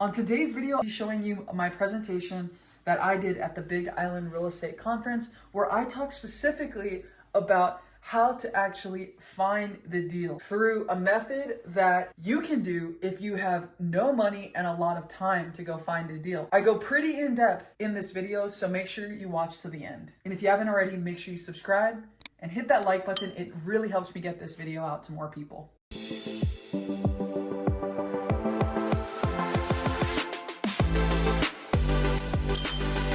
On today's video, I'll be showing you my presentation that I did at the Big Island Real Estate Conference, where I talk specifically about how to actually find the deal through a method that you can do if you have no money and a lot of time to go find a deal. I go pretty in depth in this video, so make sure you watch to the end. And if you haven't already, make sure you subscribe and hit that like button. It really helps me get this video out to more people.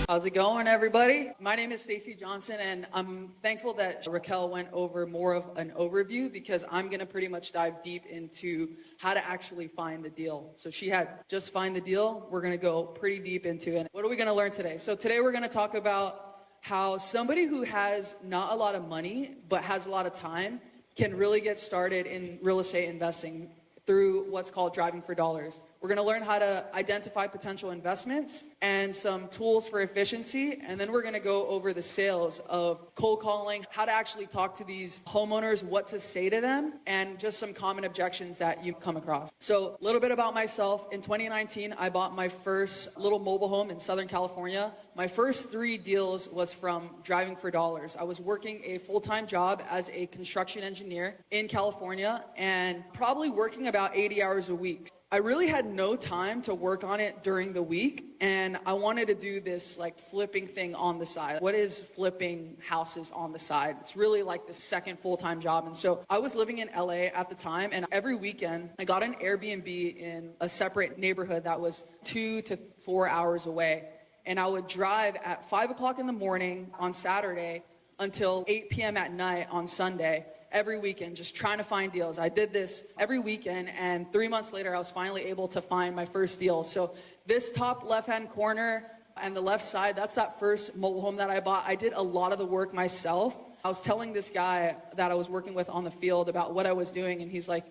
How's it going, everybody? My name is Stacy Johnson, and I'm thankful that Raquel went over more of an overview because I'm gonna pretty much dive deep into how to actually find the deal. So she had just find the deal. We're gonna go pretty deep into it. What are we gonna learn today? So today we're gonna talk about how somebody who has not a lot of money but has a lot of time can really get started in real estate investing through what's called driving for dollars. We're gonna learn how to identify potential investments and some tools for efficiency, and then we're gonna go over the sales of cold calling, how to actually talk to these homeowners, what to say to them, and just some common objections that you come across. So a little bit about myself. In 2019, I bought my first little mobile home in Southern California. My first 3 deals was from driving for dollars. I was working a full-time job as a construction engineer in California and probably working about 80 hours a week. I really had no time to work on it during the week, and I wanted to do this like flipping thing on the side. What is flipping houses on the side? It's really like the second full-time job. And so I was living in LA at the time, and every weekend I got an Airbnb in a separate neighborhood that was 2 to 4 hours away. And I would drive at 5 o'clock in the morning on Saturday until 8 p.m. at night on Sunday. Every weekend, just trying to find deals. I did this every weekend, and 3 months later, I was finally able to find my first deal. So this top left-hand corner and the left side, that's that first mobile home that I bought. I did a lot of the work myself. I was telling this guy that I was working with on the field about what I was doing, and he's like,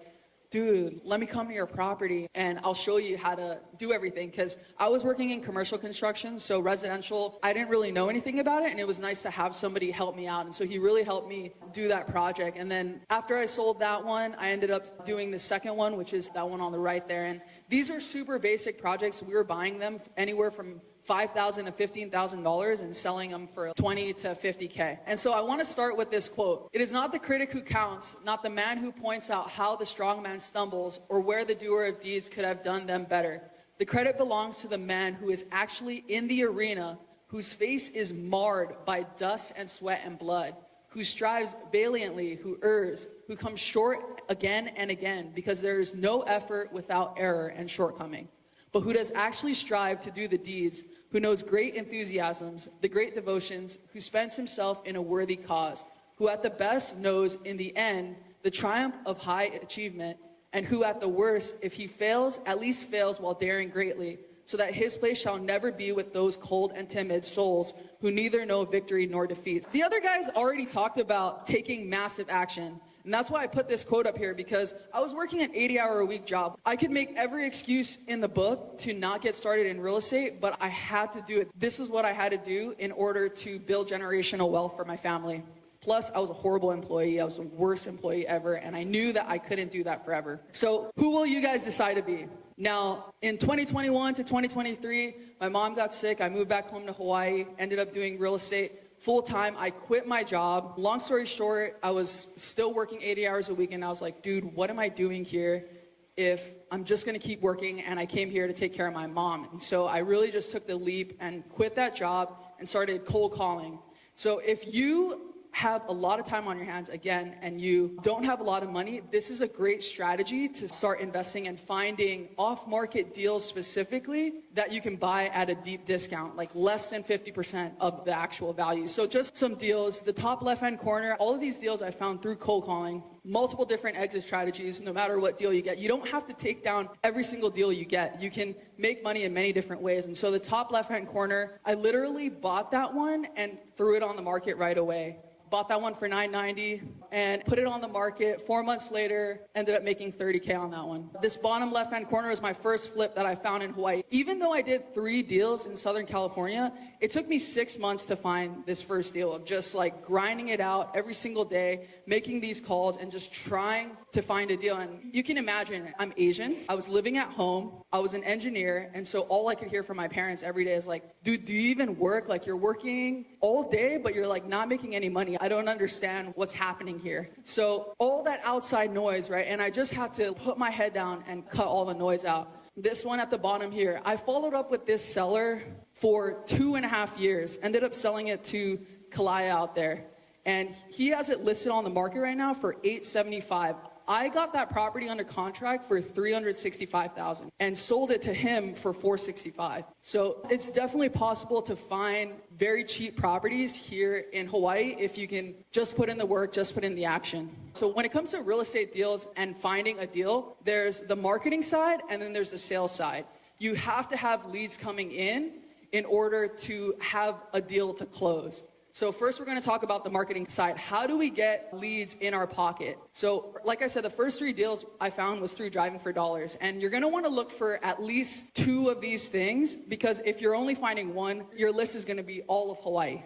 dude, let me come to your property and I'll show you how to do everything. Because I was working in commercial construction, so residential, I didn't really know anything about it, and it was nice to have somebody help me out. And so he really helped me do that project. And then after I sold that one, I ended up doing the second one, which is that one on the right there. And these are super basic projects. We were buying them anywhere from $5,000 to $15,000 and selling them for 20 to 50K. And so I want to start with this quote. It is not the critic who counts, not the man who points out how the strong man stumbles or where the doer of deeds could have done them better. The credit belongs to the man who is actually in the arena, whose face is marred by dust and sweat and blood, who strives valiantly, who errs, who comes short again and again, because there is no effort without error and shortcoming, but who does actually strive to do the deeds, who knows great enthusiasms, the great devotions, who spends himself in a worthy cause, who at the best knows in the end the triumph of high achievement, and who at the worst, if he fails, at least fails while daring greatly, so that his place shall never be with those cold and timid souls who neither know victory nor defeat. The other guys already talked about taking massive action. And that's why I put this quote up here, because I was working an 80-hour-a-week job. I could make every excuse in the book to not get started in real estate, but I had to do it. This is what I had to do in order to build generational wealth for my family. Plus, I was a horrible employee. I was the worst employee ever, and I knew that I couldn't do that forever. So who will you guys decide to be? Now, in 2021 to 2023, my mom got sick. I moved back home to Hawaii, ended up doing real estate full-time. I quit my job. Long story short, I was still working 80 hours a week, and I was like, dude, what am I doing here if I'm just gonna keep working and I came here to take care of my mom? And so I really just took the leap and quit that job and started cold calling. So if you have a lot of time on your hands, again, and you don't have a lot of money, this is a great strategy to start investing and finding off-market deals specifically that you can buy at a deep discount, like less than 50% of the actual value. So just some deals. The top left-hand corner, all of these deals I found through cold calling, multiple different exit strategies, no matter what deal you get. You don't have to take down every single deal you get. You can make money in many different ways. And so the top left-hand corner, I literally bought that one and threw it on the market right away. bought that one for $990 and put it on the market. 4 months later, ended up making $30K on that one. This bottom left-hand corner is my first flip that I found in Hawaii. Even though I did 3 deals in Southern California, it took me 6 months to find this first deal of just like grinding it out every single day, making these calls and just trying to find a deal. And you can imagine, I'm Asian, I was living at home, I was an engineer, and so all I could hear from my parents every day is like, dude, do you even work? Like, you're working all day, but you're like not making any money. I don't understand what's happening here. So all that outside noise, right? And I just had to put my head down and cut all the noise out. This one at the bottom here, I followed up with this seller for 2.5 years, ended up selling it to Kalaya out there. And he has it listed on the market right now for $875. I got that property under contract for $365,000 and sold it to him for $465. So it's definitely possible to find very cheap properties here in Hawaii if you can just put in the work, just put in the action. So when it comes to real estate deals and finding a deal, there's the marketing side and then there's the sales side. You have to have leads coming in order to have a deal to close. So first we're going to talk about the marketing side. How do we get leads in our pocket? So like I said, the first 3 deals I found was through Driving for Dollars. And you're going to want to look for at least 2 of these things, because if you're only finding 1, your list is going to be all of Hawaii.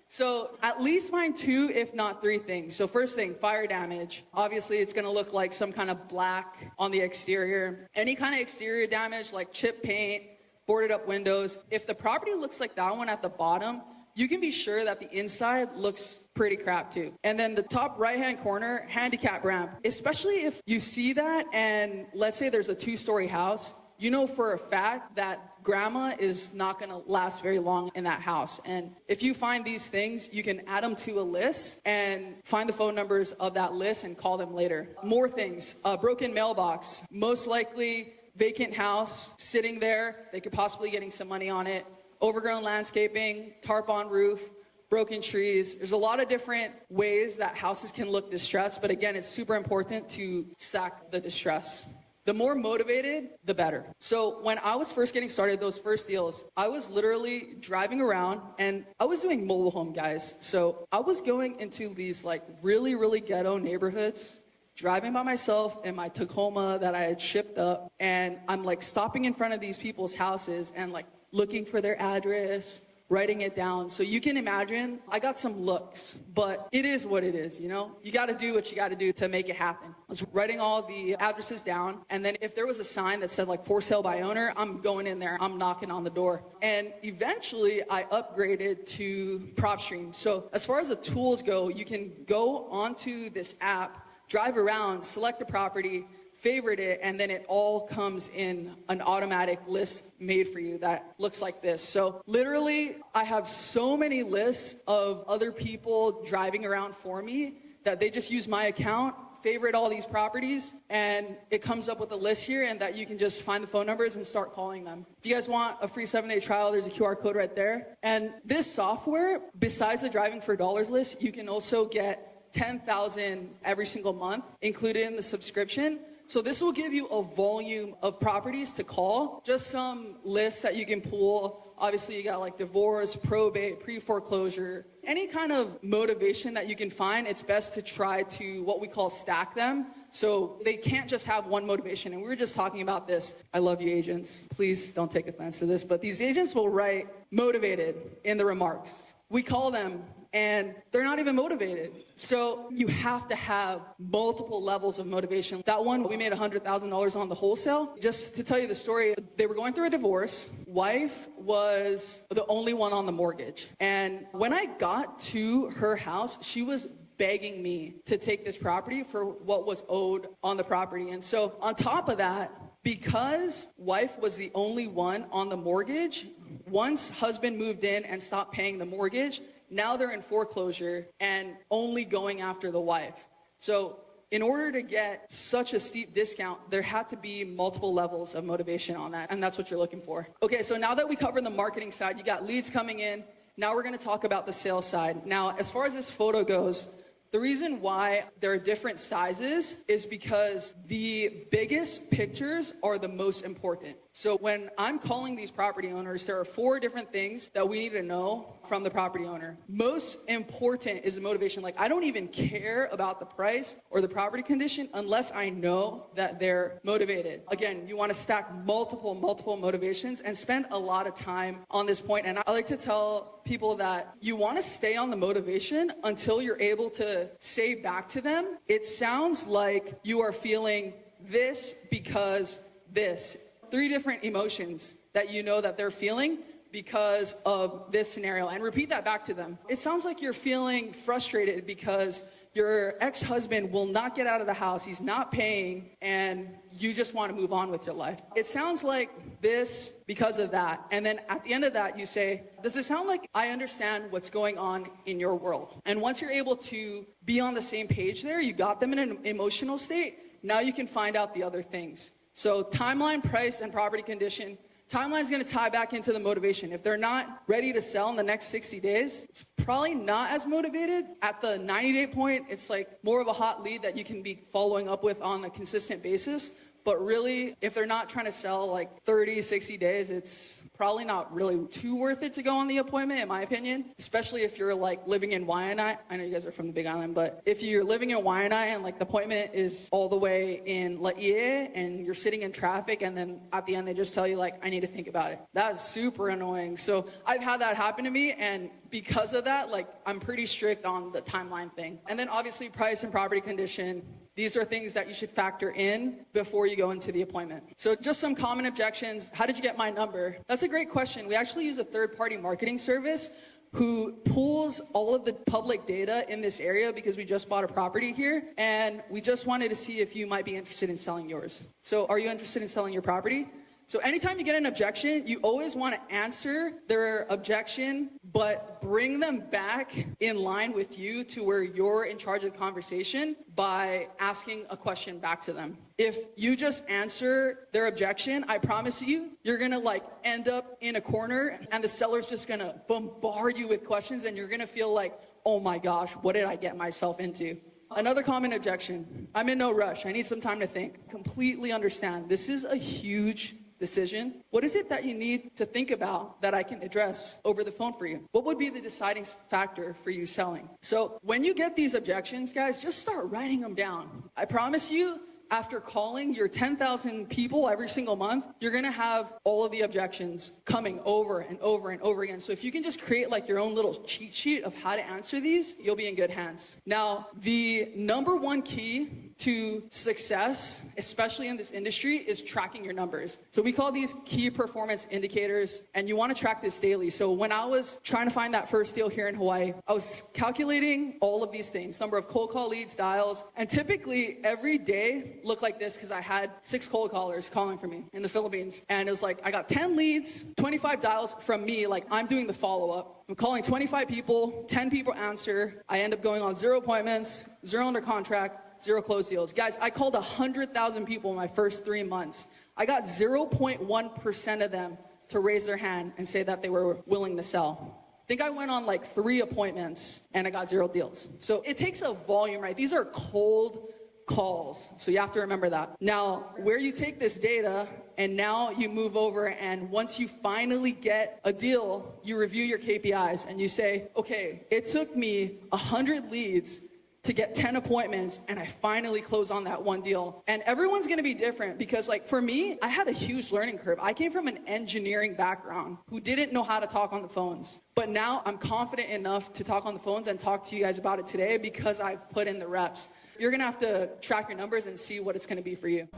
So at least find 2, if not 3 things. So first thing, fire damage. Obviously it's going to look like some kind of black on the exterior. Any kind of exterior damage like chip paint, boarded up windows. If the property looks like that one at the bottom, you can be sure that the inside looks pretty crap too. And then the top right-hand corner, handicap ramp. Especially if you see that and let's say there's a 2-story house, you know for a fact that grandma is not gonna last very long in that house. And if you find these things, you can add them to a list and find the phone numbers of that list and call them later. More things, a broken mailbox, most likely vacant house, sitting there, they could possibly getting some money on it. Overgrown landscaping, tarp on roof, broken trees. There's a lot of different ways that houses can look distressed, but again, it's super important to stack the distress. The more motivated, the better. So when I was first getting started, those first deals, I was literally driving around and I was doing mobile home, guys. So I was going into these like really, really ghetto neighborhoods, driving by myself in my Tacoma that I had shipped up, and I'm like stopping in front of these people's houses and like looking for their address, writing it down. So you can imagine, I got some looks, but it is what it is, you know? You gotta do what you gotta do to make it happen. I was writing all the addresses down, and then if there was a sign that said like for sale by owner, I'm going in there, I'm knocking on the door. And eventually I upgraded to Propstream. So as far as the tools go, you can go onto this app, drive around, select a property, favorite it, and then it all comes in an automatic list made for you that looks like this. So literally, I have so many lists of other people driving around for me that they just use my account, favorite all these properties, and it comes up with a list here, and that you can just find the phone numbers and start calling them. If you guys want a free 7-day trial, there's a QR code right there. And this software, besides the Driving for Dollars list, you can also get 10,000 every single month included in the subscription. So this will give you a volume of properties to call, just some lists that you can pull. Obviously, you got like divorce, probate, pre-foreclosure, any kind of motivation that you can find. It's best to try to what we call stack them. So they can't just have one motivation. And we were just talking about this. I love you agents. Please don't take offense to this, but these agents will write motivated in the remarks. We call them and they're not even motivated. So you have to have multiple levels of motivation. That one, we made $100,000 on the wholesale. Just to tell you the story, they were going through a divorce. Wife was the only one on the mortgage. And when I got to her house, she was begging me to take this property for what was owed on the property. And so on top of that, because wife was the only one on the mortgage, once husband moved in and stopped paying the mortgage, now they're in foreclosure and only going after the wife. So in order to get such a steep discount, there had to be multiple levels of motivation on that, and that's what you're looking for. Okay, so now that we covered the marketing side, you got leads coming in. Now we're gonna talk about the sales side. Now, as far as this photo goes, the reason why there are different sizes is because the biggest pictures are the most important. So when I'm calling these property owners, there are 4 different things that we need to know from the property owner. Most important is the motivation. Like, I don't even care about the price or the property condition unless I know that they're motivated. Again, you want to stack multiple motivations and spend a lot of time on this point. And I like to tell people that you want to stay on the motivation until you're able to say back to them, it sounds like you are feeling this because this. 3 different emotions that you know that they're feeling because of this scenario, and repeat that back to them. It sounds like you're feeling frustrated because your ex-husband will not get out of the house, he's not paying, and you just want to move on with your life. It sounds like this because of that. And then at the end of that, you say, does it sound like I understand what's going on in your world? And once you're able to be on the same page there, you got them in an emotional state, now you can find out the other things. So timeline, price, and property condition. Timeline is going to tie back into the motivation. If they're not ready to sell in the next 60 days, it's probably not as motivated. At the 90-day point, it's like more of a hot lead that you can be following up with on a consistent basis. But really, if they're not trying to sell like 30, 60 days, it's probably not really too worth it to go on the appointment, in my opinion. Especially if you're like living in Waianae. I know you guys are from the Big Island, but if you're living in Waianae and like the appointment is all the way in Laie and you're sitting in traffic and then at the end they just tell you like, I need to think about it. That's super annoying. So I've had that happen to me, and because of that, like I'm pretty strict on the timeline thing. And then obviously price and property condition. These are things that you should factor in before you go into the appointment. So just some common objections. How did you get my number? That's a great question. We actually use a third-party marketing service who pulls all of the public data in this area because we just bought a property here, and we just wanted to see if you might be interested in selling yours. So are you interested in selling your property? So anytime you get an objection, you always want to answer their objection, but bring them back in line with you to where you're in charge of the conversation by asking a question back to them. If you just answer their objection, I promise you, you're going to like end up in a corner and the seller's just going to bombard you with questions and you're going to feel like, oh my gosh, what did I get myself into? Another common objection, I'm in no rush. I need some time to think. Completely understand. This is a huge decision. What is it that you need to think about that I can address over the phone for you? What would be the deciding factor for you selling? So when you get these objections, guys, just start writing them down. I promise you, after calling your 10,000 people every single month, you're going to have all of the objections coming over and over and over again. So if you can just create like your own little cheat sheet of how to answer these, you'll be in good hands. Now, the number one key to success, especially in this industry, is tracking your numbers. So we call these key performance indicators, and you want to track this daily. So when I was trying to find that first deal here in Hawaii, I was calculating all of these things, number of cold call leads, dials, and typically every day looked like this because I had 6 cold callers calling for me in the Philippines. And it was like, I got 10 leads, 25 dials from me, like I'm doing the follow-up. I'm calling 25 people, 10 people answer. I end up going on 0 appointments, 0 under contract, 0 closed deals. Guys, I called 100,000 people in my first 3 months. I got 0.1% of them to raise their hand and say that they were willing to sell. I think I went on like 3 appointments and I got 0 deals. So it takes a volume, right? These are cold calls. So you have to remember that. Now, where you take this data and now you move over, and once you finally get a deal, you review your KPIs and you say, okay, it took me 100 leads to get 10 appointments, and I finally close on that one deal. And everyone's gonna be different because like for me, I had a huge learning curve. I came from an engineering background who didn't know how to talk on the phones. But now I'm confident enough to talk on the phones and talk to you guys about it today because I've put in the reps. You're gonna have to track your numbers and see what it's gonna be for you.